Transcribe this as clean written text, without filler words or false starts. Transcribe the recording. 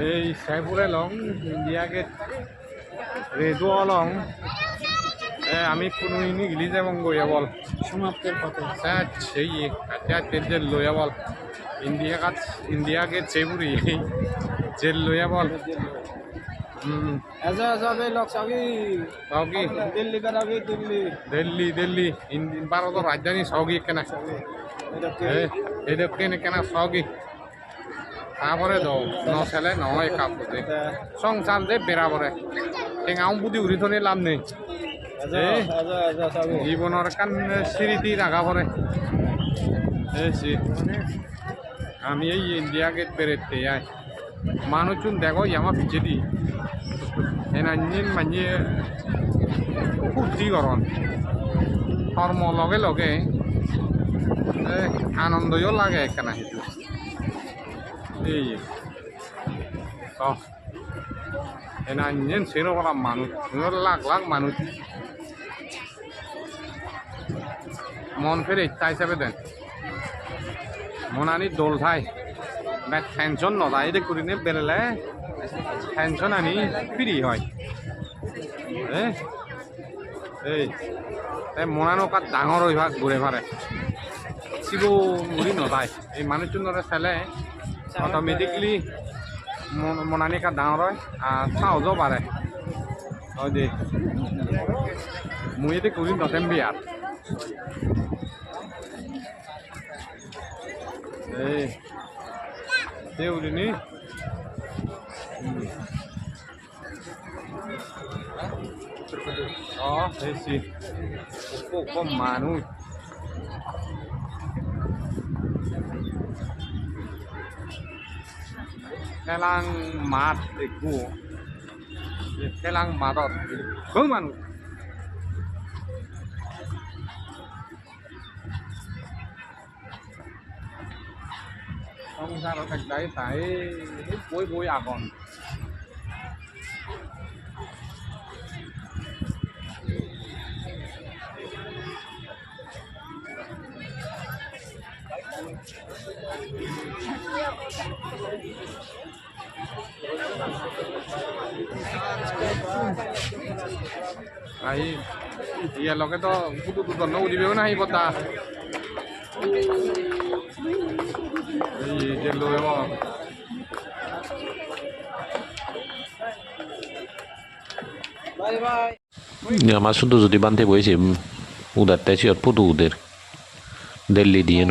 এই সাইফুলে long India gate রেডুয়া long আমি কোনো ইনি গিলি যাব গইয়া বল সমাপ্তের পথে সেই তেল লইয়া বল ইন্ডিয়া গেট সেবুরি জেল লইয়া বল ऐसा ऐसा भी लोग सभी সৌগি दिल्ली का भी दिल्ली দিল্লি দিল্লি ভারতের রাজধানী সৌগি কেনা এটা কেনা সৌগি তারপরে দাও নচেলে নহয় কাপড়ে সংসার যে বেড়াবরে টেঙাও বুদ্ধি উড়ি থলে লাভ নেই জীবনের কান স্মৃতি রাখা পরে আমি এই ইন্ডিয়া গেট বেরোতে যাই মানুষজন দেখো আমার পিছিয়ে দি এনাঞ্জিন মানিয়ে ফুর্তি করন কর্ম লগে লগে আনন্দও লাগে এখানে সেইটো এই এনাঞ্জিন সেরকম মানুষ লাখ লাখ মানুষ মন ফের ইচ্ছা হিসাবে দেন মনানি দোল থাই টেনশন নদাই দে করি নে বেরোলে টেনশন আনি ফ্রি হয় এই মনানো কাত ডাঙর হইভাগ ঘুরে ফারে চিবো মুড়ি নদাই এই মানুষজনের চালে অটোমেটিকলি মনানি কাত ডাঙর হয় আর সাহসও বাড়ে হয় দে মুই এতে করি নতেন বিয়ার এই উড়িনি এসি কম মানুষ খেলাং মাঠ দেখবো খেলাং মাঠত খুব মানুষ সংসাৰত একদাই তাই বই বই আগন আহি ইয়াৰ লগে তো কুটু দুদণ্ড উঠিবেও না আহি বতা এই যে লৈ बाय बाय আমার শুধু যদি বানতে বইছে উদারটা ছিল পুটু উদের দিল্লি দিয়ে